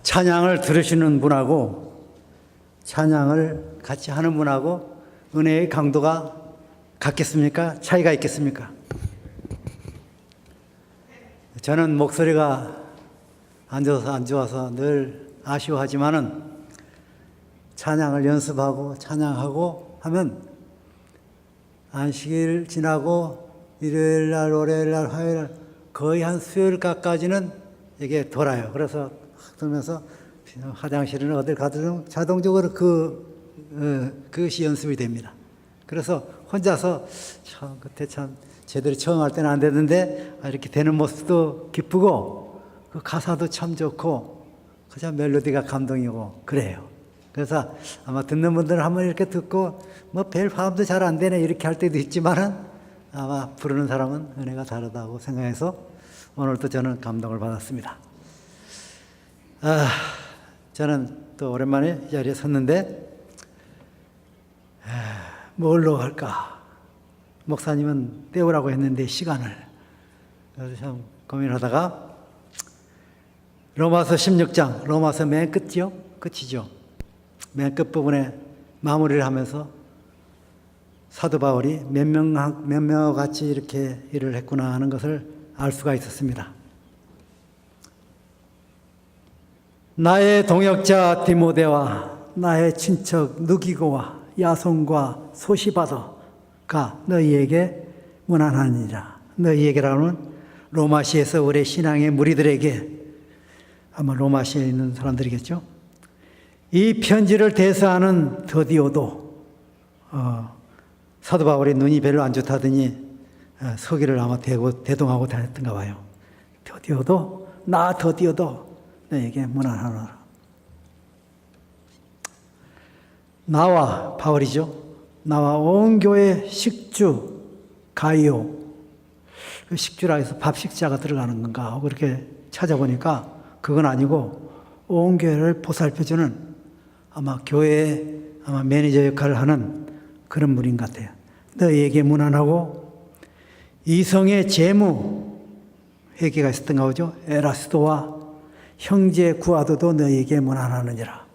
찬양을 들으시는 분하고 찬양을 같이 하는 분하고 은혜의 강도가 같겠습니까? 차이가 있겠습니까? 저는 목소리가 안 좋아서 늘 아쉬워하지만은 찬양을 연습하고 찬양하고 하면 안식일 지나고 일요일 날, 월요일 날, 화요일 날 거의 한 수요일까지는 이게 돌아요. 그래서 돌면서 화장실은 어딜 가든 자동적으로 그것이 연습이 됩니다. 그래서 혼자서 그때 참 제대로 처음 할 때는 안 되는데 이렇게 되는 모습도 기쁘고 그 가사도 참 좋고 그냥 멜로디가 감동이고 그래요. 그래서 아마 듣는 분들은 한번 이렇게 듣고 뭐 별 화음도 잘 안 되네 이렇게 할 때도 있지만은 아마 부르는 사람은 은혜가 다르다고 생각해서 오늘도 저는 감동을 받았습니다. 저는 또 오랜만에 이 자리에 섰는데 뭘로 할까? 목사님은 때우라고 했는데 시간을 그래서 참 고민하다가 로마서 16장 로마서 맨 끝이죠? 끝이죠. 맨 끝부분에 마무리를 하면서 사도 바울이 몇 명과 같이 이렇게 일을 했구나 하는 것을 알 수가 있었습니다. 나의 동역자 디모데와 나의 친척 누기고와 야손과 소시바더가 너희에게 문안하니라. 너희에게라는 로마시에서 우리 신앙의 무리들에게 아마 로마시에 있는 사람들이겠죠. 이 편지를 대사하는 더디오도 사도 바울의 눈이 별로 안 좋다더니 서기를 아마 대동하고 다녔던가 봐요. 더디오도 나 더디오도 너에게 문안하노라. 나와 바울이죠. 나와 온 교회 식주 가이오. 그 식주라 해서 밥 식자가 들어가는 건가 하고 그렇게 찾아보니까 그건 아니고 온 교회를 보살펴주는 아마 교회의 아마 매니저 역할을 하는 그런 분인 것 같아요. 너희에게 문안하고 이성의 재무 회개가 있었던가 보죠. 에라스도와 형제 구아도도 너희에게 문안하느니라.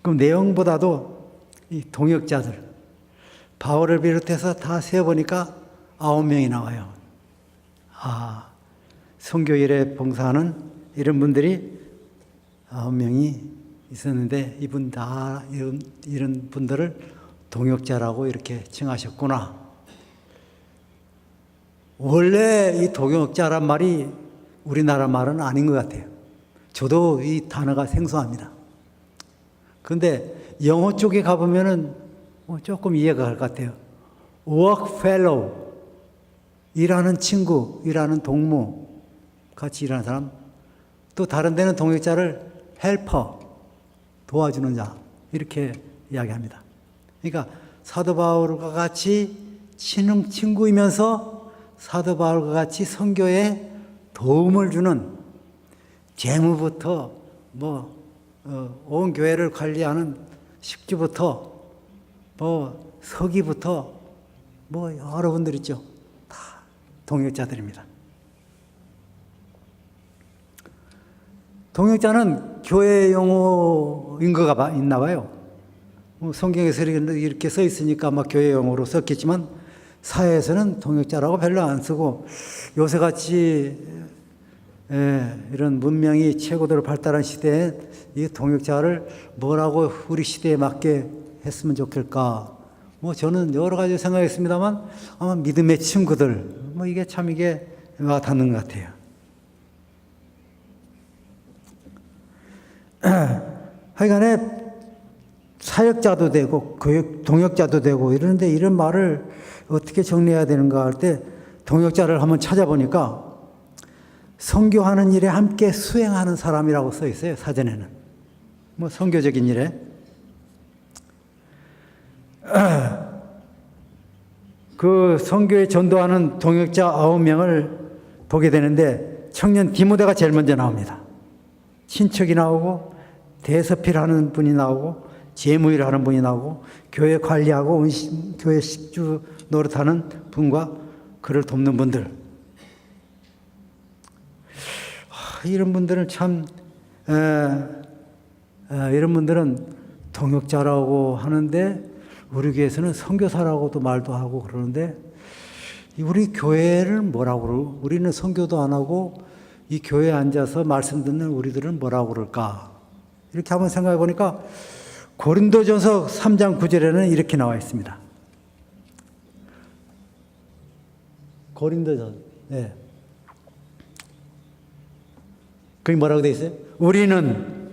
그럼 내용보다도 이 동역자들 바울을 비롯해서 다 세어보니까 9명이 나와요. 선교일에 봉사하는 이런 분들이 9명이 있었는데 이분 다 이런 분들을 동역자라고 이렇게 칭하셨구나. 원래 이 동역자란 말이 우리나라 말은 아닌 것 같아요. 저도 이 단어가 생소합니다. 그런데 영어 쪽에 가보면은 조금 이해가 갈 것 같아요. work fellow, 일하는 친구, 일하는 동무, 같이 일하는 사람. 또 다른 데는 동역자를 helper, 도와주는 자 이렇게 이야기합니다. 그러니까 사도 바울과 같이 친구이면서 사도 바울과 같이 선교에 도움을 주는 재무부터 온 교회를 관리하는 식주부터 서기부터 여러분들 있죠. 다 동역자들입니다. 동역자는 교회 용어인 거가 있나 봐요. 성경에서 이렇게 써 있으니까 아마 교회 용어로 썼겠지만 사회에서는 동역자라고 별로 안 쓰고 요새같이 이런 문명이 최고도로 발달한 시대에 이 동역자를 뭐라고 우리 시대에 맞게 했으면 좋겠을까? 저는 여러 가지 생각했습니다만 아마 믿음의 친구들 이게 참 이게 와 닿는 것 같아요. 하여간에 사역자도 되고 동역자도 되고 이러는데 이런 말을 어떻게 정리해야 되는가 할 때 동역자를 한번 찾아보니까 선교하는 일에 함께 수행하는 사람이라고 써 있어요. 사전에는 선교적인 일에 그 선교에 전도하는 동역자 9명을 보게 되는데 청년 디모데가 제일 먼저 나옵니다. 친척이 나오고 대서필하는 분이 나오고 재무일 하는 분이 나오고 교회 관리하고 교회 식주 노릇하는 분과 그를 돕는 분들. 이런 분들은 참 이런 분들은 동역자라고 하는데 우리 교회에서는 선교사라고도 말도 하고 그러는데 우리 교회를 뭐라고 그러고 우리는 선교도 안 하고 이 교회에 앉아서 말씀 듣는 우리들은 뭐라고 그럴까? 이렇게 한번 생각해 보니까 고린도전서 3장 9절에는 이렇게 나와 있습니다. 고린도전. 네. 거기 뭐라고 되어 있어요? 우리는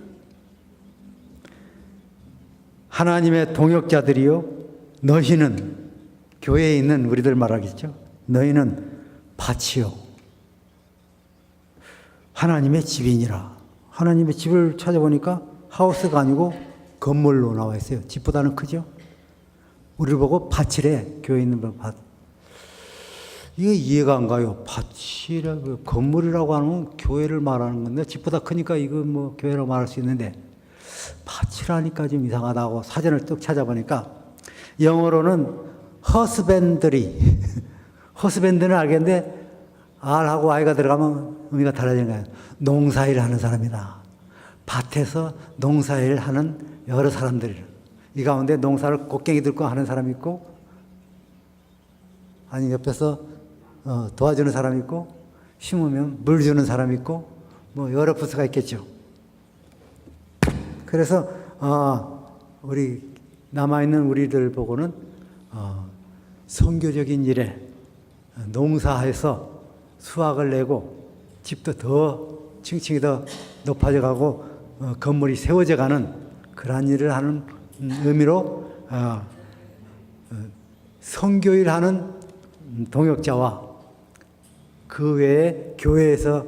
하나님의 동역자들이요. 너희는 교회에 있는 우리들 말하겠죠. 너희는 밭이요. 하나님의 집이니라. 하나님의 집을 찾아보니까 하우스가 아니고 건물로 나와 있어요. 집보다는 크죠. 우리를 보고 밭이래. 교회에 있는 밭. 이게 이해가 안 가요. 밭이라고 건물이라고 하면 교회를 말하는 건데 집보다 크니까 이거 뭐 교회라고 말할 수 있는데 밭이라니까 좀 이상하다고 사전을 뚝 찾아보니까 영어로는 허스밴드리 허스밴드는 알겠는데 R하고 I가 들어가면 의미가 달라지는 거예요. 농사일 하는 사람이다. 밭에서 농사일 하는 여러 사람들. 이 가운데 농사를 곡괭이 들고 하는 사람이 있고 아니 옆에서 도와주는 사람이 있고 심으면 물 주는 사람이 있고 뭐 여러 부서가 있겠죠. 그래서 우리 남아있는 우리들 보고는 선교적인 일에 농사해서 수확을 내고 집도 더 층층이 더 높아져 가고 건물이 세워져 가는 그러한 일을 하는 의미로 선교일 하는 동역자와 그 외에 교회에서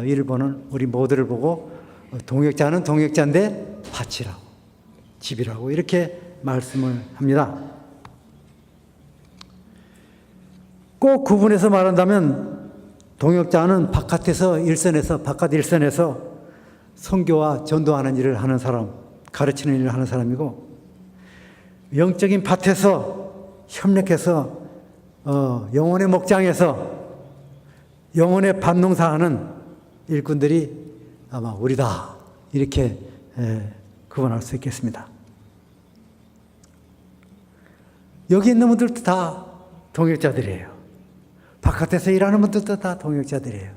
일을 보는 우리 모두를 보고 동역자는 동역자인데 밭이라고 집이라고 이렇게 말씀을 합니다. 꼭 구분해서 말한다면 동역자는 바깥 일선에서 선교와 전도하는 일을 하는 사람, 가르치는 일을 하는 사람이고 영적인 밭에서 협력해서 영혼의 목장에서 영혼의 밭농사하는 일꾼들이 아마 우리다 이렇게 구분할 수 있겠습니다. 여기 있는 분들도 다 동역자들이에요. 바깥에서 일하는 분들도 다 동역자들이에요.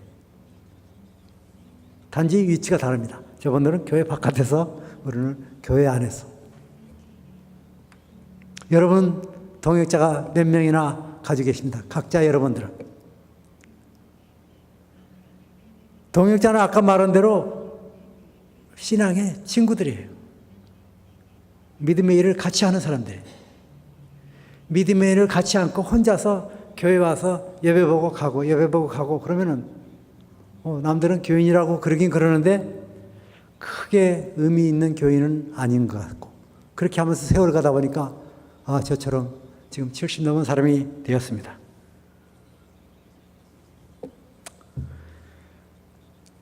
단지 위치가 다릅니다. 저분들은 교회 바깥에서, 우리는 교회 안에서. 여러분 동역자가 몇 명이나 가지고 계십니다. 각자 여러분들은. 동역자는 아까 말한 대로 신앙의 친구들이에요. 믿음의 일을 같이 하는 사람들이에요. 믿음의 일을 같이 않고 혼자서 교회 와서 예배 보고 가고 그러면은 남들은 교인이라고 그러긴 그러는데 크게 의미 있는 교인은 아닌 것 같고 그렇게 하면서 세월 가다 보니까 저처럼 지금 70 넘은 사람이 되었습니다.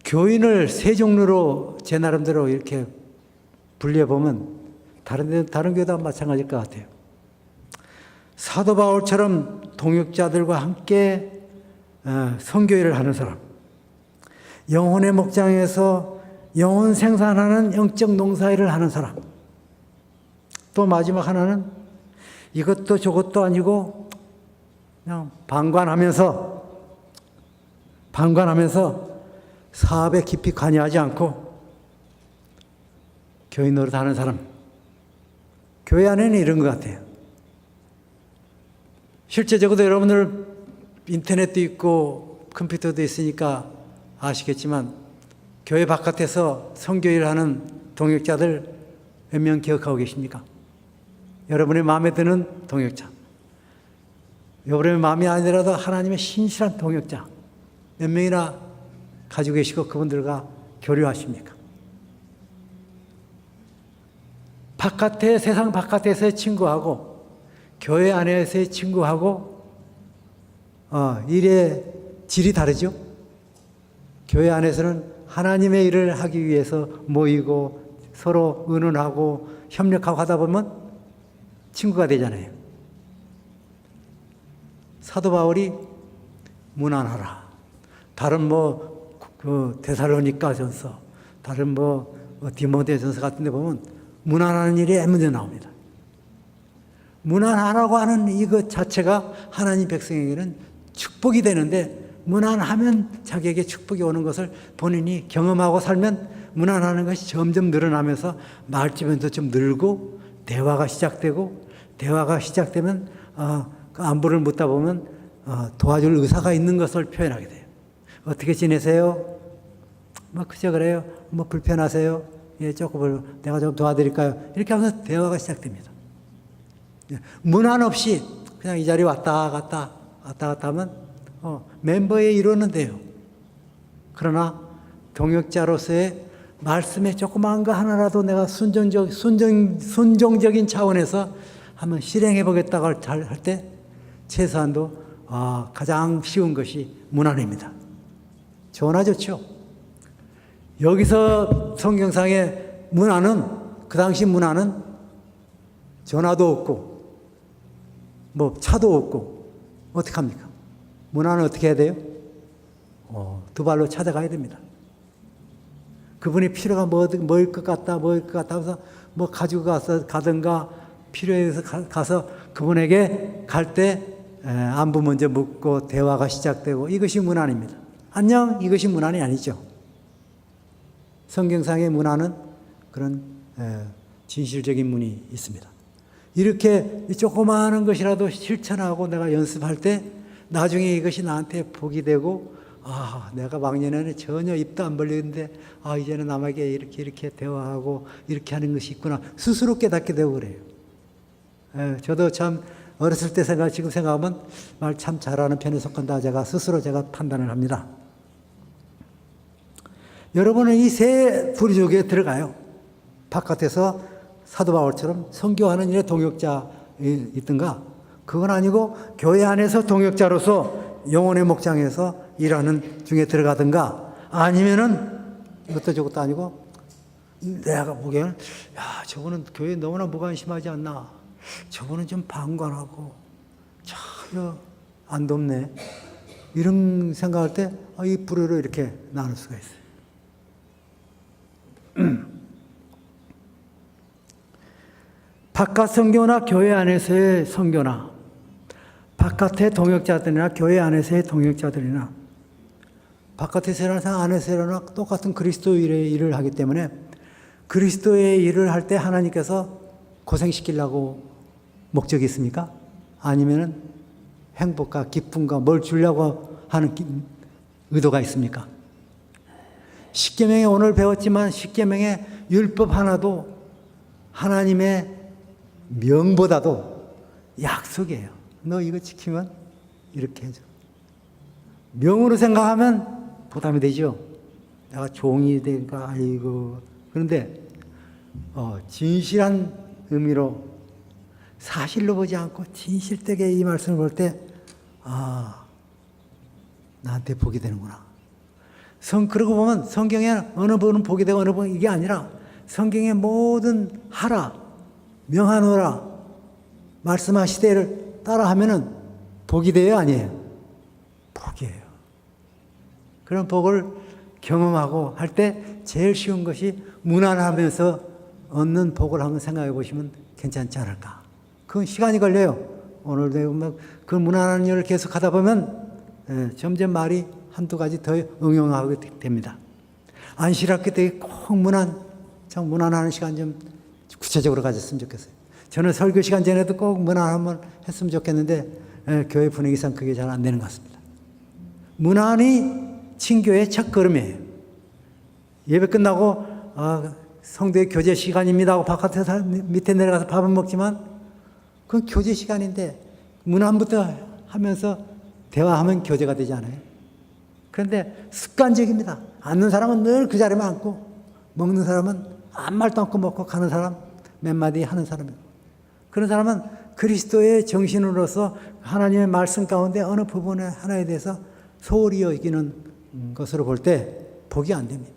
교인을 세 종류로 제 나름대로 이렇게 분류해보면 다른 교회도 마찬가지일 것 같아요. 사도 바울처럼 동역자들과 함께 선교일을 하는 사람, 영혼의 목장에서 영혼 생산하는 영적 농사일을 하는 사람, 또 마지막 하나는 이것도 저것도 아니고 그냥 방관하면서 사업에 깊이 관여하지 않고 교인 노릇 하는 사람. 교회 안에는 이런 것 같아요. 실제적으로 여러분들 인터넷도 있고 컴퓨터도 있으니까 아시겠지만 교회 바깥에서 선교일 하는 동역자들 몇 명 기억하고 계십니까? 여러분의 마음에 드는 동역자. 여러분의 마음이 아니더라도 하나님의 신실한 동역자 몇 명이나 가지고 계시고 그분들과 교류하십니까? 세상 바깥에서의 친구하고 교회 안에서의 친구하고 일의 질이 다르죠. 교회 안에서는 하나님의 일을 하기 위해서 모이고 서로 의논하고 협력하고 하다 보면 친구가 되잖아요. 사도 바울이 문안하라. 다른 그 데살로니가전서, 다른 디모데전서 같은 데 보면 문안하는 일이 애문에 나옵니다. 문안하라고 하는 이것 자체가 하나님 백성에게는 축복이 되는데, 문안하면 자기에게 축복이 오는 것을 본인이 경험하고 살면 문안하는 것이 점점 늘어나면서 말주변도 좀 늘고 대화가 시작되고, 대화가 시작되면 그 안부를 묻다 보면 도와줄 의사가 있는 것을 표현하게 돼요. 어떻게 지내세요? 그저 그래요. 불편하세요? 예, 조금 내가 좀 도와드릴까요? 이렇게 하면서 대화가 시작됩니다. 문안 없이 그냥 이 자리에 왔다 갔다 하면 멤버의 일원은 돼요. 그러나 동역자로서의 말씀에 조그마한 거 하나라도 내가 순종적인 차원에서 한번 실행해 보겠다고 할 때 최소한도 가장 쉬운 것이 문안입니다. 좋으나 좋죠. 여기서 성경상의 문안은, 그 당시 문안은 전화도 없고 차도 없고 어떻게 합니까? 문안은 어떻게 해야 돼요? 두 발로 찾아가야 됩니다. 그분이 필요가 뭐일 것 같다 해서 가지고 가든가, 필요해서 가서 그분에게 갈 때 안부 먼저 묻고 대화가 시작되고, 이것이 문안입니다. 안녕, 이것이 문안이 아니죠. 성경상의 문안은 그런 진실적인 문이 있습니다. 이렇게 조그마한 것이라도 실천하고 내가 연습할 때 나중에 이것이 나한테 복이 되고, 내가 왕년에는 전혀 입도 안 벌리는데 이제는 남에게 이렇게 대화하고 이렇게 하는 것이 있구나 스스로 깨닫게 되고 그래요. 저도 참 어렸을 때 지금 생각하면 말 참 잘하는 편에 속한다 스스로 판단을 합니다. 여러분은 이 세 부류족에 들어가요. 바깥에서 사도 바울처럼 선교하는 일에 동역자 있든가, 그건 아니고 교회 안에서 동역자로서 영혼의 목장에서 일하는 중에 들어가든가, 아니면은 이것도 저것도 아니고 내가 보기에는 저거는 교회에 너무나 무관심하지 않나, 저거는 좀 방관하고 전혀 안 돕네, 이런 생각할 때 이 부류로 이렇게 나눌 수가 있어요. 바깥 선교나 교회 안에서의 선교나, 바깥의 동역자들이나 교회 안에서의 동역자들이나, 바깥에서 일하나 안에서 일하나 똑같은 그리스도의 일을 하기 때문에, 그리스도의 일을 할 때 하나님께서 고생시키려고 목적이 있습니까? 아니면은 행복과 기쁨과 뭘 주려고 하는 의도가 있습니까? 십계명에 오늘 배웠지만 십계명의 율법 하나도 하나님의 명보다도 약속이에요. 너 이거 지키면 이렇게 해줘. 명으로 생각하면 부담이 되죠. 내가 종이 된가, 아이고. 그런데 진실한 의미로 사실로 보지 않고 진실되게 이 말씀을 볼 때 나한테 복이 되는구나. 그러고 보면 성경에 어느 분은 복이 되고 어느 분은 이게 아니라, 성경의 모든 하라, 명하노라, 말씀하시되를 따라하면은 복이 돼요, 아니에요? 복이에요. 그런 복을 경험하고 할 때 제일 쉬운 것이 문안하면서 얻는 복을 한번 생각해 보시면 괜찮지 않을까. 그건 시간이 걸려요. 오늘 배우면 그 문안하는 일을 계속 하다 보면 점점 말이 한두 가지 더 응용하게 됩니다. 안식할 때 꼭 문안하는 시간 좀 구체적으로 가졌으면 좋겠어요. 저는 설교 시간 전에도 꼭 문안 한번 했으면 좋겠는데 교회 분위기상 그게 잘 안 되는 것 같습니다. 문안이 친교의 첫 걸음이에요. 예배 끝나고 성도의 교제 시간입니다 하고 바깥에서 밑에 내려가서 밥은 먹지만 그건 교제 시간인데 문안부터 하면서 대화하면 교제가 되지 않아요? 그런데 습관적입니다. 앉는 사람은 늘 그 자리만 앉고, 먹는 사람은 아무 말도 않고 먹고, 가는 사람 몇 마디 하는 사람이고, 그런 사람은 그리스도의 정신으로서 하나님의 말씀 가운데 어느 부분에 하나에 대해서 소홀히 여기는 것으로 볼 때 복이 안 됩니다.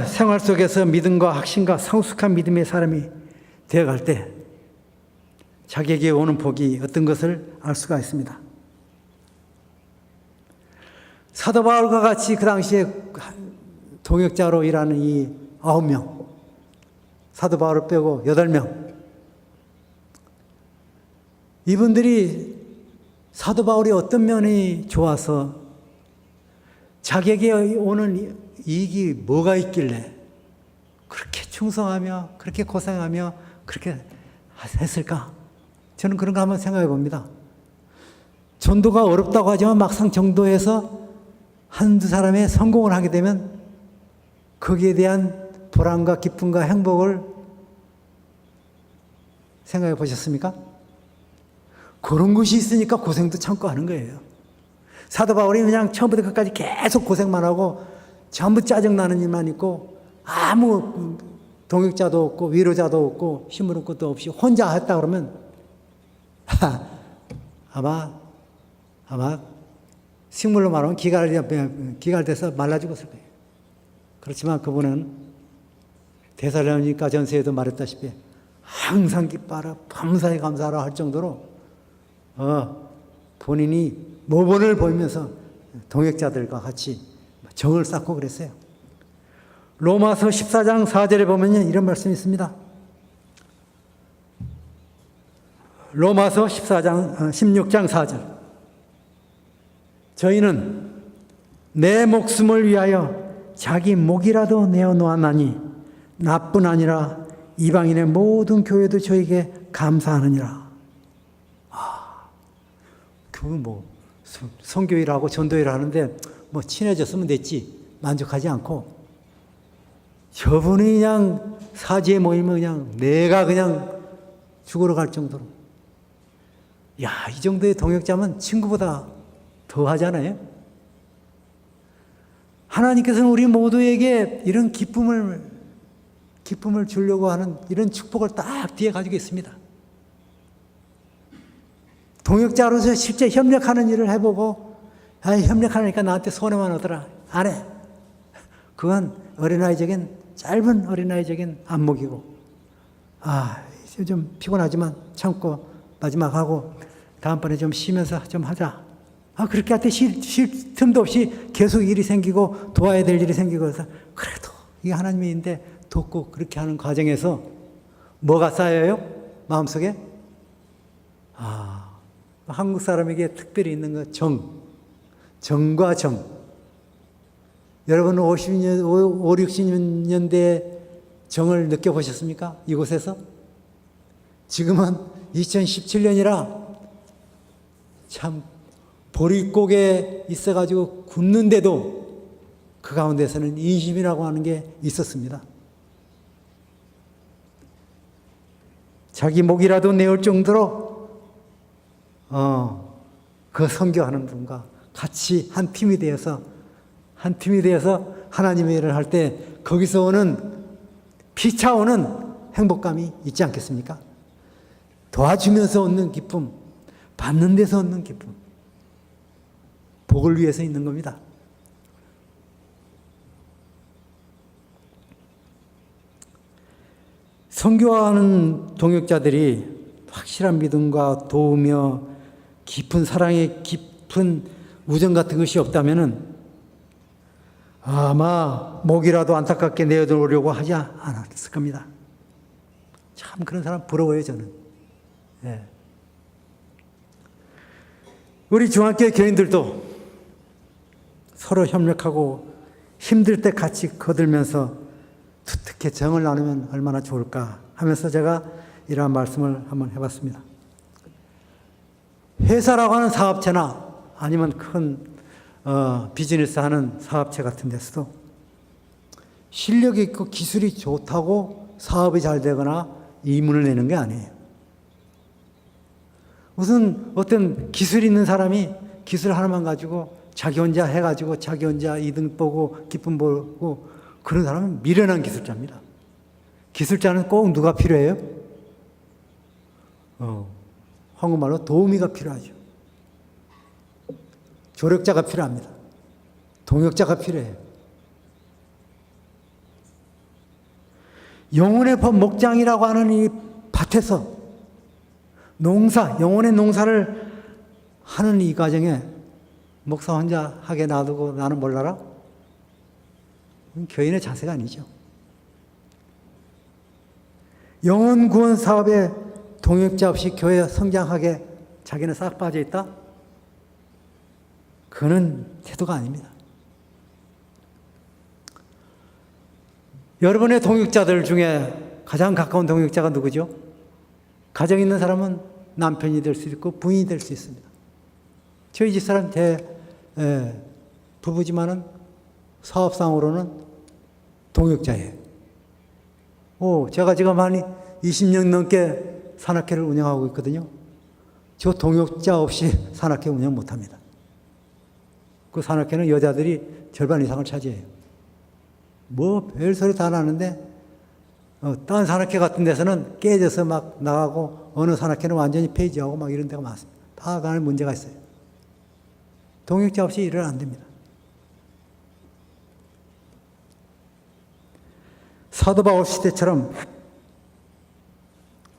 생활 속에서 믿음과 확신과 성숙한 믿음의 사람이 되어갈 때 자기에게 오는 복이 어떤 것을 알 수가 있습니다. 사도 바울과 같이 그 당시에 동역자로 일하는 이 9명, 사도 바울을 빼고 8명, 이분들이 사도 바울이 어떤 면이 좋아서 자기에게 오는 이익이 뭐가 있길래 그렇게 충성하며 그렇게 고생하며 그렇게 했을까? 저는 그런 거 한번 생각해 봅니다. 전도가 어렵다고 하지만 막상 전도해서 한두 사람의 성공을 하게 되면 거기에 대한 보람과 기쁨과 행복을 생각해 보셨습니까? 그런 것이 있으니까 고생도 참고 하는 거예요. 사도 바울이 그냥 처음부터 끝까지 계속 고생만 하고 전부 짜증나는 일만 있고 아무 동역자도 없고 위로자도 없고 힘을 것도 없이 혼자 했다 그러면 아마 식물로 말하면 기갈돼서 말라 죽었을 거예요. 그렇지만 그분은 데살로니가 전서에도 말했다시피 항상 기뻐하라 밤사이 감사하라 할 정도로 본인이 모본을 보이면서 동역자들과 같이 정을 쌓고 그랬어요. 로마서 14장 4절에 보면 이런 말씀이 있습니다. 로마서 16장 4절. 저희는 내 목숨을 위하여 자기 목이라도 내어놓았나니 나뿐 아니라 이방인의 모든 교회도 저에게 감사하느니라. 선교일하고 전도일 하는데 친해졌으면 됐지 만족하지 않고 저분이 그냥 사지에 모이면 그냥 내가 그냥 죽으러 갈 정도로 이 정도의 동역자면 친구보다 더 하잖아요. 하나님께서는 우리 모두에게 이런 기쁨을 주려고 하는 이런 축복을 딱 뒤에 가지고 있습니다. 동역자로서 실제 협력하는 일을 해보고 협력하니까 나한테 손해만 오더라. 안 해. 그건 짧은 어린아이적인 안목이고 이제 좀 피곤하지만 참고 마지막 하고 다음번에 좀 쉬면서 좀 하자. 그렇게 할 때 쉴 틈도 없이 계속 일이 생기고 도와야 될 일이 생기고 해서 그래도 이게 하나님의 일인데 돕고 그렇게 하는 과정에서 뭐가 쌓여요? 마음속에? 한국 사람에게 특별히 있는 거 정과 정. 여러분 5, 60년대 정을 느껴보셨습니까? 이곳에서? 지금은 2017년이라 참 보릿고개 있어가지고 굽는데도 그 가운데서는 인심이라고 하는 게 있었습니다. 자기 목이라도 내올 정도로 그 선교하는 분과 같이 한 팀이 되어서 하나님의 일을 할 때 거기서 오는 피차오는 행복감이 있지 않겠습니까? 도와주면서 얻는 기쁨, 받는 데서 얻는 기쁨, 복을 위해서 있는 겁니다. 선교하는 동역자들이 확실한 믿음과 도우며 깊은 사랑의 깊은 우정 같은 것이 없다면은 아마 목이라도 안타깝게 내어놓으려고 하지 않았을 겁니다. 참 그런 사람 부러워요, 저는. 네. 우리 중학교 교인들도 서로 협력하고 힘들 때 같이 거들면서 두텁게 정을 나누면 얼마나 좋을까 하면서 제가 이러한 말씀을 한번 해봤습니다. 회사라고 하는 사업체나 아니면 큰 비즈니스 하는 사업체 같은 데서도 실력이 있고 기술이 좋다고 사업이 잘 되거나 이문을 내는 게 아니에요. 우선 어떤 기술 있는 사람이 기술 하나만 가지고 자기 혼자 해가지고 자기 혼자 이득 보고 기쁨 보고 그런 사람은 미련한 기술자입니다. 기술자는 꼭 누가 필요해요? 한국말로 도우미가 필요하죠. 조력자가 필요합니다. 동역자가 필요해요. 영혼의 목장이라고 하는 이 밭에서 영혼의 농사를 하는 이 과정에 목사 혼자 하게 놔두고 나는 몰라라? 교인의 자세가 아니죠. 영혼 구원 사업에 동역자 없이 교회 성장하게 자기는 싹 빠져 있다? 그거는 태도가 아닙니다. 여러분의 동역자들 중에 가장 가까운 동역자가 누구죠? 가정 있는 사람은 남편이 될 수 있고 부인이 될 수 있습니다. 저희 집사람 부부지만은 사업상으로는 동역자예요. 제가 지금 한 20년 넘게 산악회를 운영하고 있거든요. 저 동역자 없이 산악회 운영 못합니다. 그 산악회는 여자들이 절반 이상을 차지해요. 별소리 다 나는데 다른 산악회 같은 데서는 깨져서 막 나가고 어느 산악회는 완전히 폐지하고 막 이런 데가 많습니다. 다 간에 문제가 있어요. 동역자 없이 일은 안 됩니다. 사도 바울 시대처럼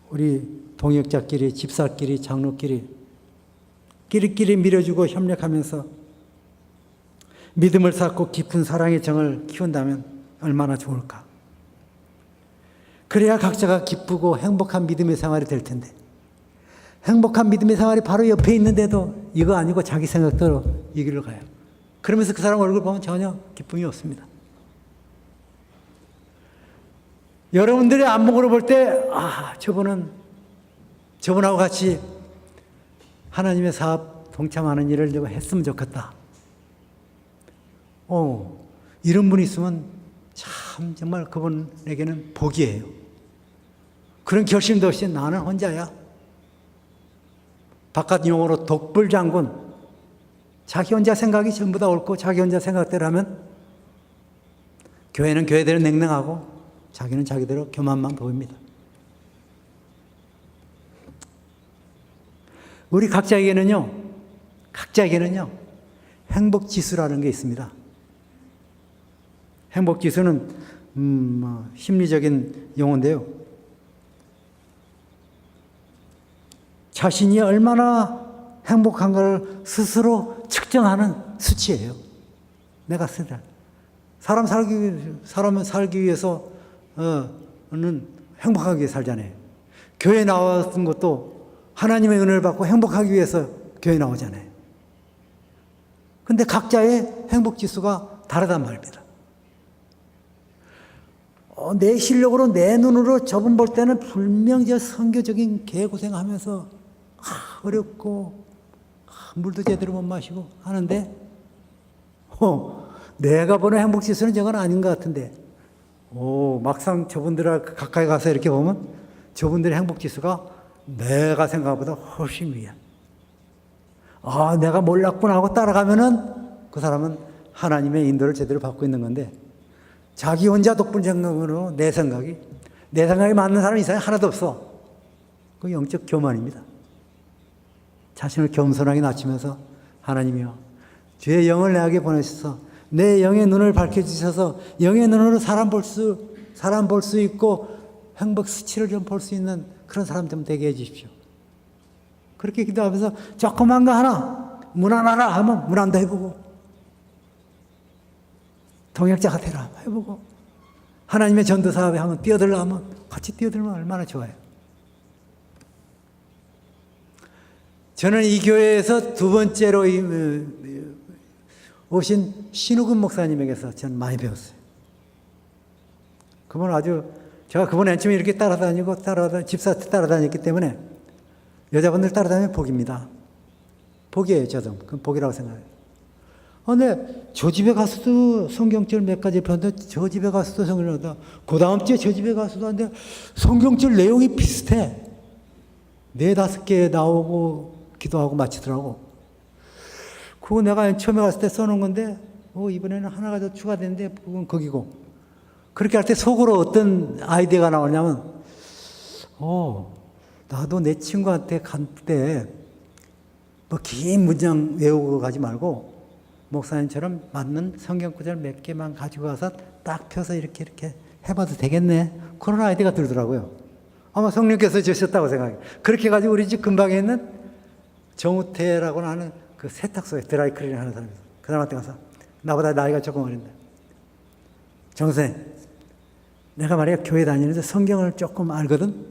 우리 동역자끼리, 집사끼리, 장로끼리 끼리끼리 밀어주고 협력하면서 믿음을 쌓고 깊은 사랑의 정을 키운다면 얼마나 좋을까. 그래야 각자가 기쁘고 행복한 믿음의 생활이 될 텐데, 행복한 믿음의 생활이 바로 옆에 있는데도 이거 아니고 자기 생각대로 이 길로 가요. 그러면서 그 사람 얼굴 보면 전혀 기쁨이 없습니다. 여러분들의 안목으로 볼 때, 저분하고 같이 하나님의 사업 동참하는 일을 내가 했으면 좋겠다. 이런 분이 있으면 참 정말 그분에게는 복이에요. 그런 결심도 없이 나는 혼자야. 바깥 용어로 독불장군. 자기 혼자 생각이 전부 다 옳고 자기 혼자 생각대로 하면 교회는 교회대로 냉랭하고 자기는 자기대로 교만만 보입니다. 우리 각자에게는요, 행복지수라는 게 있습니다. 행복지수는 심리적인 용어인데요. 자신이 얼마나 행복한가를 스스로 측정하는 수치예요. 내가 쓰다. 사람은 살기 위해서는 행복하기 위해 살잖아요. 교회 나왔던 것도 하나님의 은혜를 받고 행복하기 위해서 교회 나오잖아요. 근데 각자의 행복지수가 다르단 말입니다. 내 실력으로, 내 눈으로 저분 볼 때는 분명 저 선교적인 개고생하면서 어렵고 물도 제대로 못 마시고 하는데 내가 보는 행복지수는 저건 아닌 것 같은데 막상 저분들하고 가까이 가서 이렇게 보면 저분들의 행복지수가 내가 생각보다 훨씬 위야. 내가 몰랐구나 하고 따라가면은 그 사람은 하나님의 인도를 제대로 받고 있는 건데, 자기 혼자 독불장군으로 내 생각이 맞는 사람이 이상하게 하나도 없어. 그 영적 교만입니다. 자신을 겸손하게 낮추면서 하나님이여, 주의 영을 내게 보내셔서 내 영의 눈을 밝혀주셔서 영의 눈으로 사람 볼 수 있고 행복 수치를 좀 볼 수 있는 그런 사람 좀 되게 해주십시오. 그렇게 기도하면서 조그만 거 하나 문안하라 하면 문안도 해보고, 동역자가 되라 해보고, 하나님의 전도 사업에 하면 뛰어들라 하면 같이 뛰어들면 얼마나 좋아요. 저는 이 교회에서 두 번째로 오신 신우근 목사님에게서 저는 많이 배웠어요. 그분은 제가 그분 맨 처음에 이렇게 집사 따라다녔기 때문에 여자분들 따라다니면 복입니다. 복이에요, 저도. 그건 복이라고 생각해요. 근데 저 집에 가서도 성경절 몇 가지 배웠는데 저 집에 가서도 성경을 하다. 그 다음 주에 저 집에 가서도 하는데 성경절 내용이 비슷해. 4-5개 나오고 기도하고 마치더라고. 그거 내가 처음에 갔을 때 써놓은 건데 이번에는 하나가 더 추가됐는데 그건 거기고. 그렇게 할 때 속으로 어떤 아이디어가 나오냐면 나도 내 친구한테 갈 때 긴 문장 외우고 가지 말고 목사님처럼 맞는 성경 구절 몇 개만 가지고 가서 딱 펴서 이렇게 해봐도 되겠네. 그런 아이디어가 들더라고요. 아마 성령께서 주셨다고 생각해요. 그렇게 해가지고 우리 집 근방에 있는 정우태라고 하는 그 세탁소에 드라이클리닝 하는 사람이 있어요. 그 사람한테 가서 나보다 나이가 조금 어린데, 정선생, 내가 말이야 교회 다니면서 성경을 조금 알거든.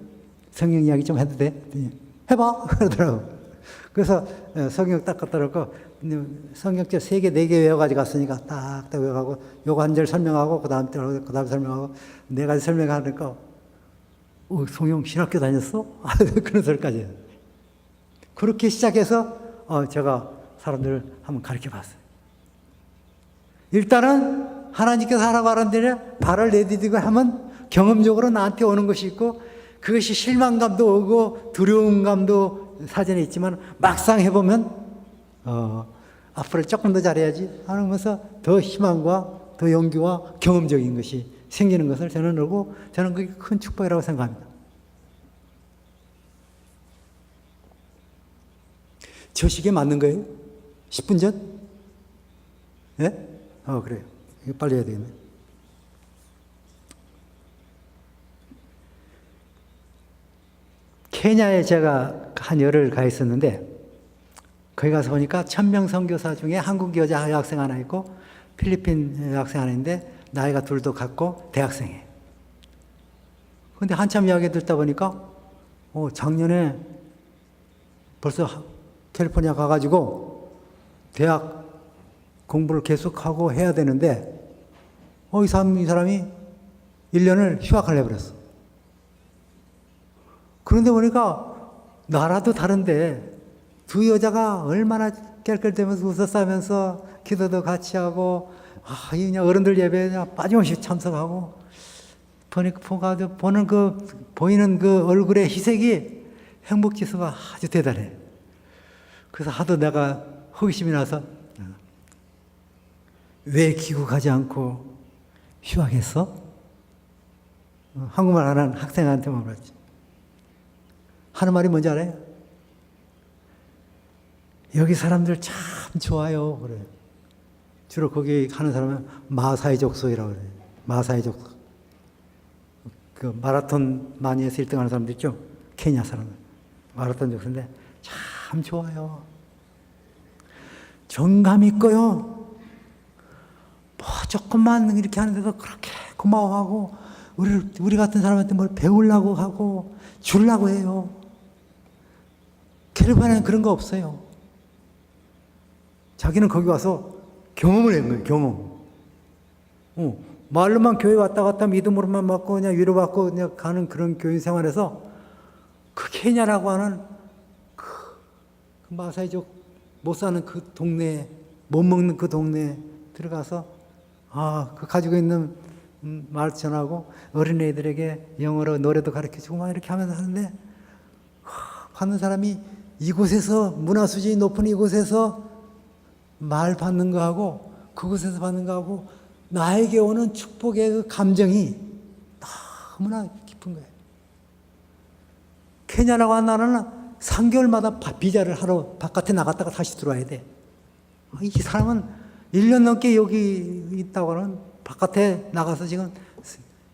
성경 이야기 좀 해도 돼? 해봐 그러더라고. 그래서 성경 딱 갖다 놓고 성경책 3개, 4개 외워가지고 갔으니까 딱 외워가고 요거 한 절 설명하고 그 다음 설명하고 4가지 설명하니까 성경 신학교 다녔어? 그런 소리까지 해요. 그렇게 시작해서 제가 사람들을 한번 가르쳐 봤어요. 일단은 하나님께서 하라고 하는 대로 발을 내디디고 하면 경험적으로 나한테 오는 것이 있고, 그것이 실망감도 오고 두려움감도 사전에 있지만 막상 해보면 앞으로 조금 더 잘해야지 하면서 더 희망과 더 용기와 경험적인 것이 생기는 것을 저는 알고, 저는 그게 큰 축복이라고 생각합니다. 저 시기에 맞는 거예요? 10분 전? 예? 그래요. 이거 빨리 해야 되겠네. 케냐에 제가 한 열흘 가 있었는데, 거기 가서 보니까 1000명 선교사 중에 한국 여자 여학생 하나 있고 필리핀 여학생 하나 있는데 나이가 둘도 같고 대학생이에요. 근데 한참 이야기 듣다 보니까 작년에 벌써 캘리포니아 가가지고 대학 공부를 계속하고 해야 되는데 이 사람이 1년을 휴학을 해버렸어. 그런데 보니까 나라도 다른데 두 여자가 얼마나 깰끌대면서 웃어싸면서 기도도 같이 하고, 그냥 어른들 예배에 빠짐없이 참석하고, 보이는 그 얼굴의 희색이 행복지수가 아주 대단해. 그래서 하도 내가 호기심이 나서, 왜 귀국하지 않고 휴학했어? 한국말 하는 학생한테만 물었지. 하는 말이 뭔지 알아요? 여기 사람들 참 좋아요. 그래. 주로 거기 하는 사람은 마사이족소이라고 그래요. 마사이족소. 그 마라톤 많이 해서 1등 하는 사람들 있죠? 케냐 사람들. 마라톤 족소인데 참 좋아요. 정감 있고요. 조금만 이렇게 하는데도 그렇게 고마워하고, 우리 같은 사람한테 뭘 배우려고 하고, 주려고 해요. 캘리포니아는 그런 거 없어요. 자기는 거기 와서 경험을 한 거예요, 경험. 말로만 교회 왔다 갔다 믿음으로만 받고 그냥 위로받고 그냥 가는 그런 교인 생활에서 그 케냐라고 하는 그 마사이족 못 사는 그 동네, 못 먹는 그 동네에 들어가서 그 가지고 있는 말 전하고 어린애들에게 영어로 노래도 가르쳐주고 막 이렇게 하면서 하는데, 받는 사람이 이곳에서 문화 수준이 높은 이곳에서 말 받는 거하고 그곳에서 받는 거하고 나에게 오는 축복의 그 감정이 너무나 깊은 거예요. 케냐라고 한 나라는 3개월마다 비자를 하러 바깥에 나갔다가 다시 들어와야 돼. 이 사람은 1년 넘게 여기 있다고는 바깥에 나가서 지금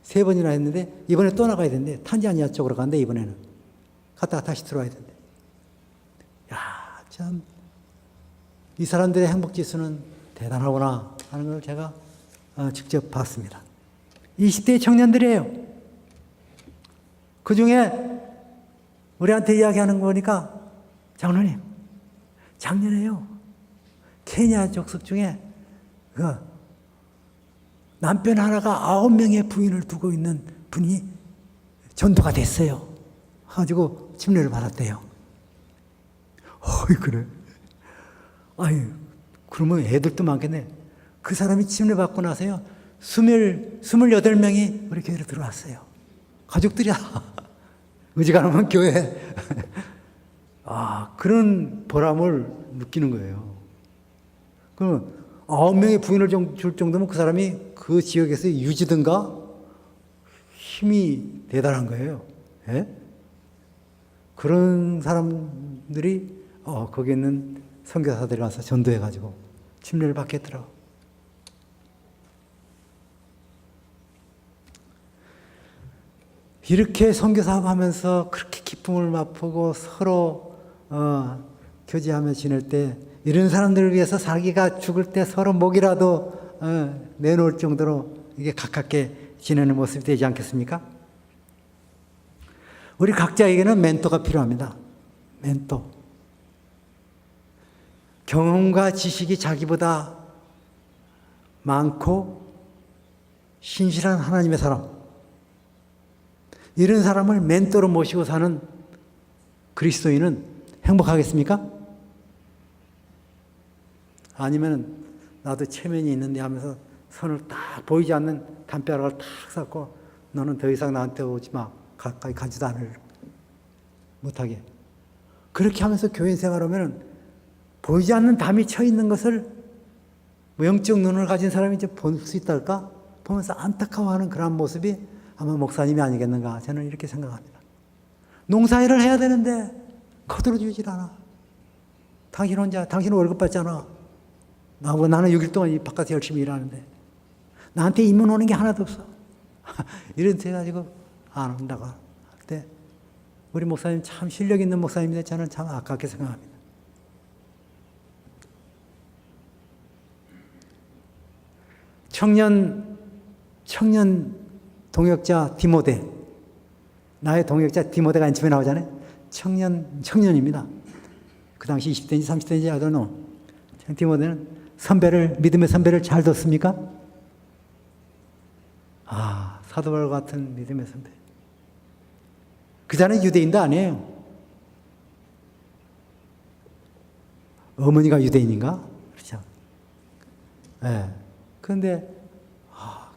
3번이나 했는데 이번에 또 나가야 된대. 탄자니아 쪽으로 간대. 이번에는 갔다가 다시 들어와야 된대. 참 이 사람들의 행복지수는 대단하구나 하는 걸 제가 직접 봤습니다. 20대 청년들이에요. 그 중에 우리한테 이야기하는 거 보니까, 장로님, 작년에요, 케냐 족속 중에 남편 하나가 9명의 부인을 두고 있는 분이 전도가 됐어요. 가지고 침례를 받았대요. 그래. 그러면 애들도 많겠네. 그 사람이 침례 받고 나서요, 28명이 우리 교회로 들어왔어요. 가족들이야. 의지가능한 교회. 그런 보람을 느끼는 거예요. 그럼 9명의 부인을 줄 정도면 그 사람이 그 지역에서 유지든가 힘이 대단한 거예요. 예? 그런 사람들이 거기 있는 선교사들이 와서 전도해가지고 침례를 받겠더라고. 이렇게 선교 사업하면서 그렇게 기쁨을 맛보고 서로 교제하며 지낼 때 이런 사람들을 위해서 자기가 죽을 때 서로 목이라도 내놓을 정도로 이게 가깝게 지내는 모습이 되지 않겠습니까? 우리 각자에게는 멘토가 필요합니다. 멘토. 경험과 지식이 자기보다 많고 신실한 하나님의 사람. 이런 사람을 멘토로 모시고 사는 그리스도인은 행복하겠습니까? 아니면 나도 체면이 있는데 하면서 선을 딱 보이지 않는 담벼락을 탁 쌓고 너는 더 이상 나한테 오지 마. 가까이 가지도 못하게. 그렇게 하면서 교인 생활하면 보이지 않는 담이 쳐 있는 것을 영적 눈을 가진 사람이 이제 볼 수 있달까? 보면서 안타까워하는 그런 모습이 아마 목사님이 아니겠는가 저는 이렇게 생각합니다. 농사일을 해야 되는데 거들어주질 않아. 당신 혼자, 당신은 월급 받잖아. 나는 6일 동안 이 바깥에 열심히 일하는데 나한테 임문 오는 게 하나도 없어. 이런 데 가지고 안 온다고 할 때 우리 목사님 참 실력 있는 목사님인데 저는 참 아깝게 생각합니다. 청년 동역자 디모데, 나의 동역자 디모데가 한 집에 나오잖아요. 청년입니다. 그 당시 20대인지 30대인지 I don't know. 디모데는 믿음의 선배를 잘 뒀습니까? 사도 바울 같은 믿음의 선배. 그 전에 유대인도 아니에요. 어머니가 유대인인가? 그렇죠. 네. 그런데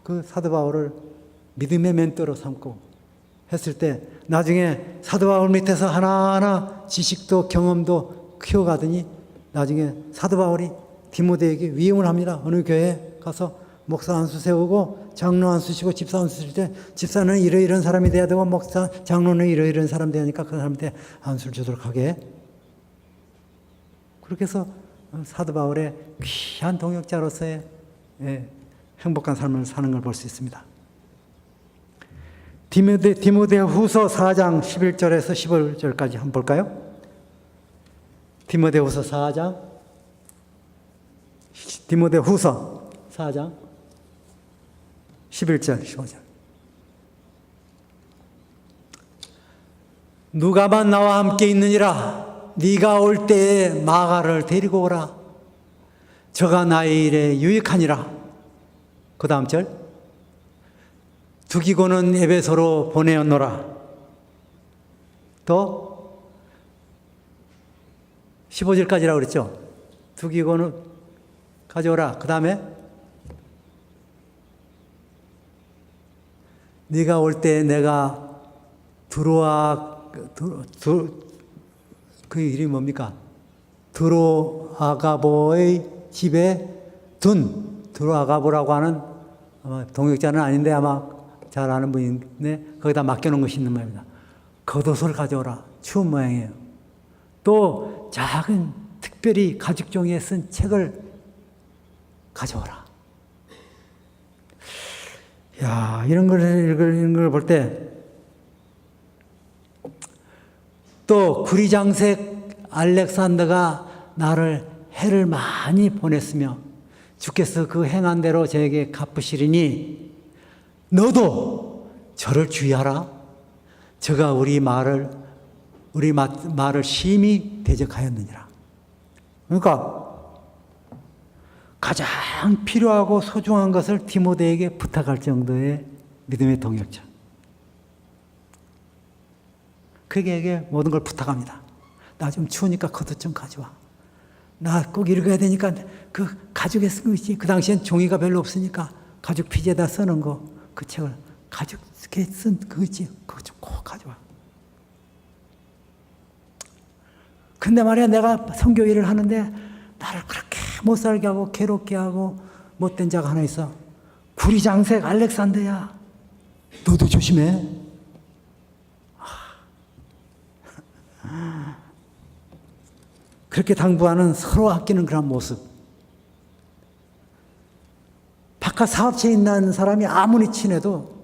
그 사도 바울을 믿음의 멘토로 삼고 했을 때 나중에 사도 바울 밑에서 하나하나 지식도 경험도 키워가더니 나중에 사도 바울이 디모데에게 위임을 합니다. 어느 교회에 가서 목사 한 수 세우고 장로 한 수시고 집사 한 수 줄 때 집사는 이러이러한 사람이 돼야 되고 장로는 이러이러한 사람 되니까 그 사람한테 한 수를 주도록 하게. 그렇게 해서 사도 바울의 귀한 동역자로서의 행복한 삶을 사는 걸 볼 수 있습니다. 디모데 후서 4장 11절에서 15절까지 한번 볼까요? 디모데 후서 4장 디모데 후서 4장 11절 15절 누가만 나와 함께 있느니라 네가 올 때에 마가를 데리고 오라 저가 나의 일에 유익하니라. 그 다음 절 두기고는 에베소로 보내었노라. 또 15절까지라고 그랬죠. 두기고는 가져오라. 그 다음에 네가 올 때 내가 그 이름이 뭡니까? 드로아가보의 집에 드로아가보라고 하는 아마 동역자는 아닌데 아마 잘 아는 분인데 거기다 맡겨놓은 것이 있는 말입니다. 겉옷을 가져오라. 추운 모양이에요. 또 작은 특별히 가죽 종이에 쓴 책을 가져오라. 야, 이런 걸 볼 때 또 구리장색 알렉산더가 나를 해를 많이 보냈으며 주께서 그 행한 대로 저에게 갚으시리니 너도 저를 주의하라. 저가 우리 말을 심히 대적하였느니라. 그러니까 가장 필요하고 소중한 것을 디모데에게 부탁할 정도의 믿음의 동역자. 그에게 모든 걸 부탁합니다. 나 좀 추우니까 겉옷 좀 가져와. 나 꼭 읽어야 되니까 그 가죽에 쓴 거 있지. 그 당시엔 종이가 별로 없으니까 가죽 피지에다 써놓은 거, 그 책을 가죽에 쓴 그거 있지. 그거 좀 꼭 가져와. 근데 말이야, 내가 선교 일을 하는데 나를 그렇게 못 살게 하고 괴롭게 하고 못된 자가 하나 있어. 구리장색 알렉산더야. 너도 조심해. 그렇게 당부하는 서로 아끼는 그런 모습. 바깥 사업체에 있는 사람이 아무리 친해도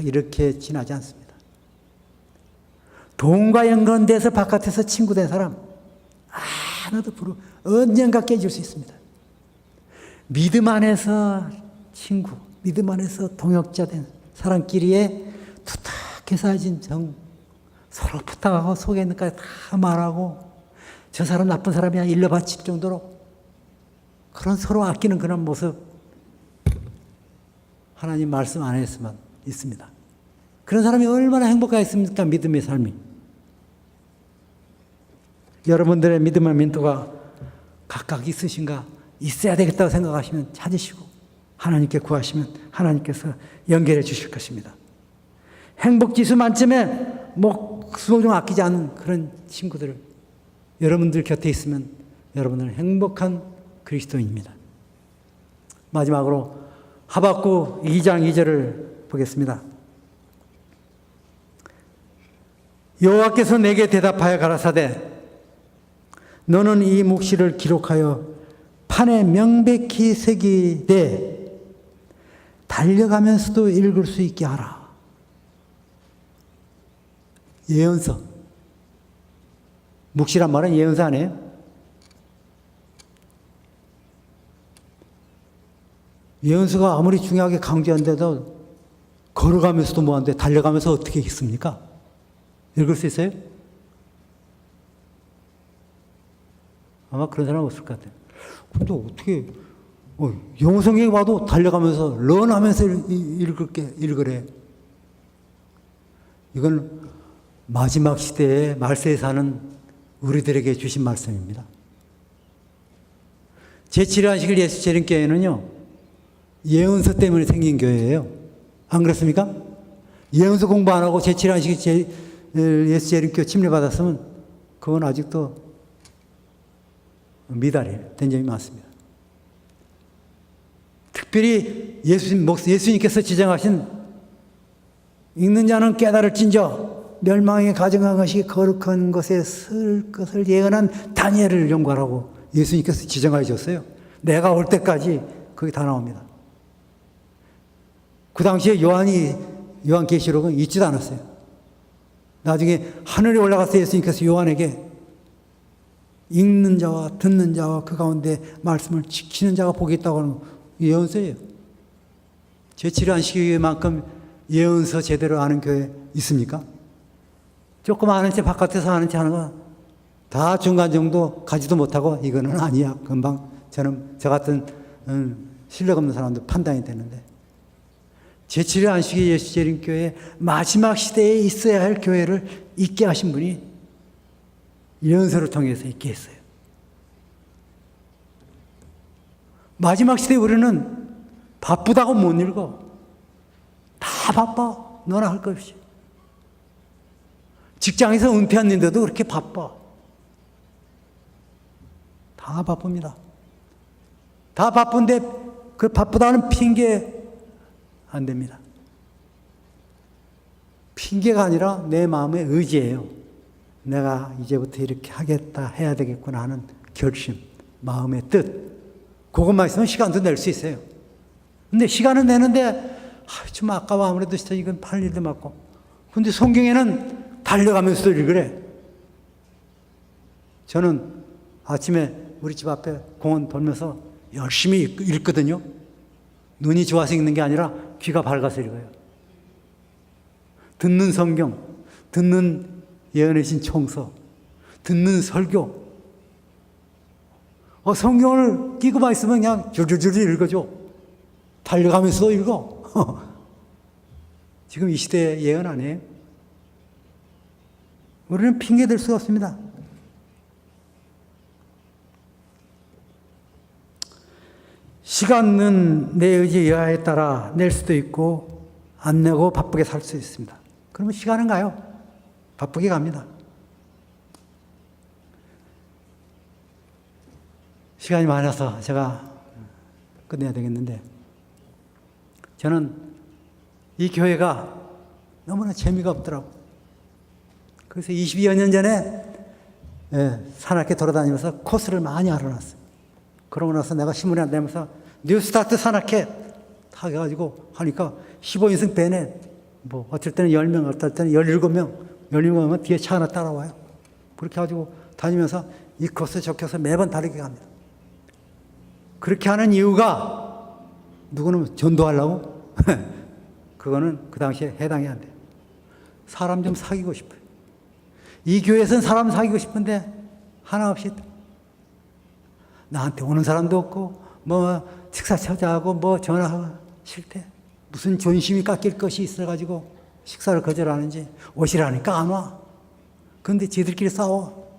이렇게 지나지 않습니다. 돈과 연관돼서 바깥에서 친구 된 사람 하나도 언젠가 깨질 수 있습니다. 믿음 안에서 친구, 믿음 안에서 동역자 된 사람끼리의 두탁해서 해진 정, 서로 부탁하고 속에 있는 것까지 다 말하고 저 사람 나쁜 사람이야 일러 바칠 정도로 그런 서로 아끼는 그런 모습 하나님 말씀 안에서만 있습니다. 그런 사람이 얼마나 행복하겠습니까? 믿음의 삶이. 여러분들의 믿음의 민도가 각각 있으신가? 있어야 되겠다고 생각하시면 찾으시고 하나님께 구하시면 하나님께서 연결해 주실 것입니다. 행복지수 만점에 목숨을 좀 아끼지 않는 그런 친구들 여러분들 곁에 있으면 여러분은 행복한 그리스도인입니다. 마지막으로 하박국 2장 2절을 보겠습니다. 여호와께서 내게 대답하여 가라사대 너는 이 묵시를 기록하여 판에 명백히 새기되 달려가면서도 읽을 수 있게 하라. 예언서. 묵시란 말은 예언서 아니에요? 예언서가 아무리 중요하게 강조한데도 걸어가면서도 뭐한데 달려가면서 어떻게 읽습니까? 읽을 수 있어요? 아마 그런 사람 없을 것 같아요. 근데 어떻게 영어 성경에 봐도 달려가면서 런하면서 읽으래. 이건 마지막 시대에 말세에 사는 우리들에게 주신 말씀입니다. 제7회 안식일 예수 재림교회는요 예언서 때문에 생긴 교회예요. 안 그렇습니까? 예언서 공부 안 하고 제7회 안식일 예수 재림교회 침례받았으면 그건 아직도 미달이 된 점이 많습니다. 특별히 예수님께서 지정하신 읽는 자는 깨달을진저 멸망에 가증한 것이 거룩한 것에 쓸 것을 예언한 다니엘을 연구하라고 예수님께서 지정하여 줬어요. 내가 올 때까지 그게 다 나옵니다. 그 당시에 요한계시록은 있지도 않았어요. 나중에 하늘에 올라가서 예수님께서 요한에게 읽는 자와 듣는 자와 그 가운데 말씀을 지키는 자가 복이 있다고 하는 예언서예요. 제7회 안식일만큼 예언서 제대로 아는 교회 있습니까? 조금 아는 채 바깥에서 아는 채 하는 거 다 중간 정도 가지도 못하고 이거는 아니야. 금방 저 같은 실력 없는 사람도 판단이 되는데 제7회 안식일 예수 재림교회 마지막 시대에 있어야 할 교회를 있게 하신 분이 예언서를 통해서 있게 했어요. 마지막 시대에 우리는 바쁘다고 못 읽어. 다 바빠. 너나 할 것 없이. 직장에서 은퇴했는데도 그렇게 바빠. 다 바쁩니다. 다 바쁜데 그 바쁘다는 핑계 안 됩니다. 핑계가 아니라 내 마음의 의지예요. 내가 이제부터 이렇게 하겠다, 해야 되겠구나 하는 결심, 마음의 뜻. 그것만 있으면 시간도 낼 수 있어요. 근데 시간은 내는데 좀 아까워 아무래도 진짜 이건 팔 일도 많고. 근데 성경에는 달려가면서도 읽으래. 저는 아침에 우리 집 앞에 공원 돌면서 열심히 읽거든요. 눈이 좋아서 읽는 게 아니라 귀가 밝아서 읽어요. 듣는 성경, 듣는 예언의 신 총서, 듣는 설교. 성경을 끼고만 있으면 그냥 줄줄줄 읽어줘. 달려가면서 읽어. 지금 이 시대의 예언 아니에요? 우리는 핑계 댈 수가 없습니다. 시간은 내 의지 여하에 따라 낼 수도 있고 안 내고 바쁘게 살 수 있습니다. 그러면 시간은 가요. 바쁘게 갑니다. 시간이 많아서 제가 끝내야 되겠는데 저는 이 교회가 너무나 재미가 없더라고. 그래서 22여 년 전에 산악회 돌아다니면서 코스를 많이 알아놨어요. 그러고 나서 내가 신문에 내면서 뉴스타트 산악회 타가지고 하니까 15인승 밴에 뭐 어쩔 때는 10명, 어떨 때는 17명, 17명은 뒤에 차 하나 따라와요. 그렇게 가지고 다니면서 이 코스 저 코스 매번 다르게 갑니다. 그렇게 하는 이유가 누구는 전도하려고? 그거는 그 당시에 해당이 안 돼요. 사람 좀 사귀고 싶어요. 이 교회에서는 사람 사귀고 싶은데 하나 없이 나한테 오는 사람도 없고 뭐 식사 찾아하고 뭐 전화하고 싫대. 무슨 존심이 깎일 것이 있어가지고 식사를 거절하는지 오시라니까 안 와. 그런데 지들끼리 싸워.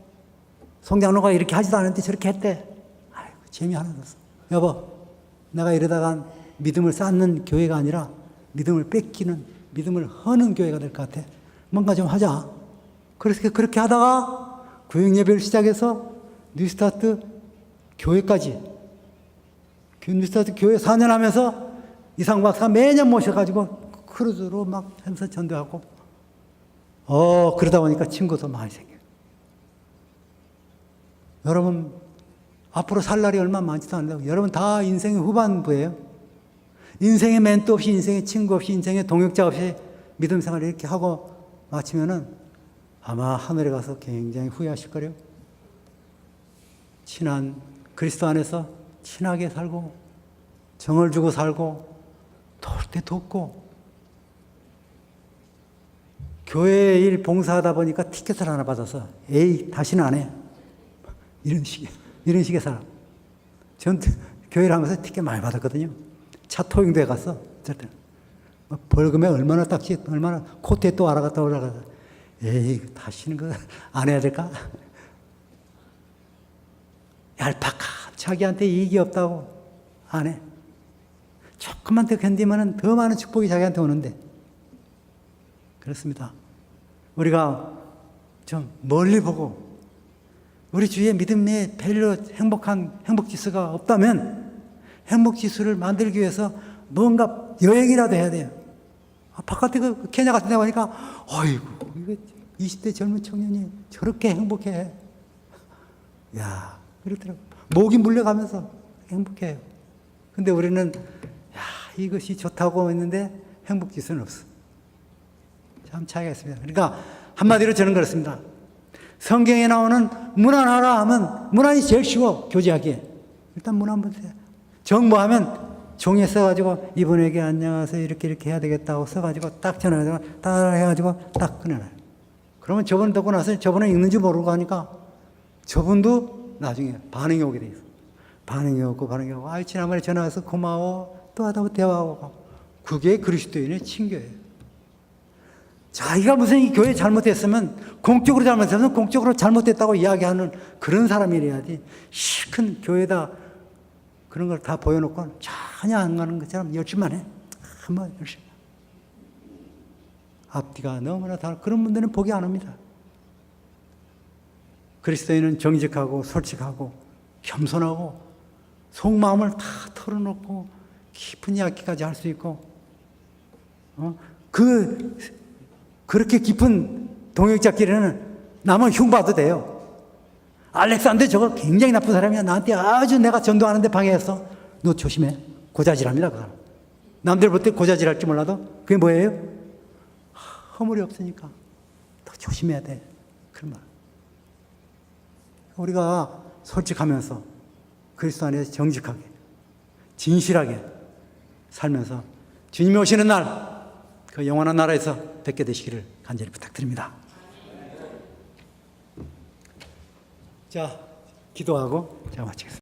송장로가 이렇게 하지도 않았는데 저렇게 했대. 아이고 재미 하나도 없어. 여보, 내가 이러다가 믿음을 쌓는 교회가 아니라 믿음을 뺏기는, 믿음을 허는 교회가 될 것 같아. 뭔가 좀 하자. 그래서 그렇게 하다가 구역예배를 시작해서 뉴스타트 교회까지, 뉴스타트 교회 4년 하면서 이상 박사 매년 모셔가지고 크루즈로 막 하면서 전도하고, 그러다 보니까 친구도 많이 생겨요. 여러분, 앞으로 살 날이 얼마 많지도 않다고. 여러분 다 인생의 후반부예요. 인생의 멘토 없이, 인생의 친구 없이, 인생의 동역자 없이 믿음 생활을 이렇게 하고 마치면은 아마 하늘에 가서 굉장히 후회하실 거래요. 친한, 그리스도 안에서 친하게 살고, 정을 주고 살고, 도울 때 돕고, 교회 일 봉사하다 보니까 티켓을 하나 받아서, 에이, 다시는 안 해. 이런 식의 사람. 전 교회를 하면서 티켓 많이 받았거든요. 차 토용도에 갔어. 어쨌든. 벌금에 얼마나 딱지, 얼마나 코트에 또 알아갔다 올라가서. 에이, 다시는 그거 안 해야 될까? 얄팍한 자기한테 이익이 없다고 안 해. 조금만 더 견디면 더 많은 축복이 자기한테 오는데. 그렇습니다. 우리가 좀 멀리 보고 우리 주위에 믿음의 별로 행복한 행복지수가 없다면 행복지수를 만들기 위해서 뭔가 여행이라도 해야 돼요. 바깥에 그 케냐 같은 데 가니까 어이구 이거 20대 젊은 청년이 저렇게 행복해. 야, 이렇더라고. 목이 물려가면서 행복해요. 근데 우리는 야, 이것이 좋다고 했는데 행복지수는 없어. 참 차이가 있습니다. 그러니까 한마디로 저는 그렇습니다. 성경에 나오는 문안하라 하면 문안이 제일 쉬워, 교제하기에. 일단 문안부터 해. 정보하면 종이에 써가지고 이분에게 안녕하세요 이렇게 해야 되겠다고 써가지고 딱 전화해가지고 딱 해가지고 딱 끊어놔요. 그러면 저분 듣고 나서 저분은 읽는지 모르고 하니까 저분도 나중에 반응이 오게 돼 있어. 반응이 오고 아이 지난번에 전화해서 고마워 또 하다 보면 대화하고 가고. 그게 그리스도인의 친교예요. 자기가 무슨 이 교회 잘못했으면 공적으로 잘못했으면 공적으로 잘못했다고 이야기하는 그런 사람이래야지. 시큰 교회다 그런 걸 다 보여놓고 전혀 안 가는 것처럼 열심만 해. 한번 열심히. 앞뒤가 너무나 다 그런 분들은 포기 안 합니다. 그리스도인은 정직하고 솔직하고 겸손하고 속마음을 다 털어놓고 깊은 이야기까지 할 수 있고 그렇게 깊은 동역자끼리는 남은 흉봐도 돼요. 알렉산더 저거 굉장히 나쁜 사람이야. 나한테 아주 내가 전도하는데 방해했어. 너 조심해. 고자질합니다. 그 사람. 남들 볼 때 고자질할지 몰라도 그게 뭐예요? 허물이 없으니까 더 조심해야 돼. 그런 말. 우리가 솔직하면서 그리스도 안에서 정직하게 진실하게 살면서 주님이 오시는 날 그 영원한 나라에서 뵙게 되시기를 간절히 부탁드립니다. 자, 기도하고 제가 마치겠습니다.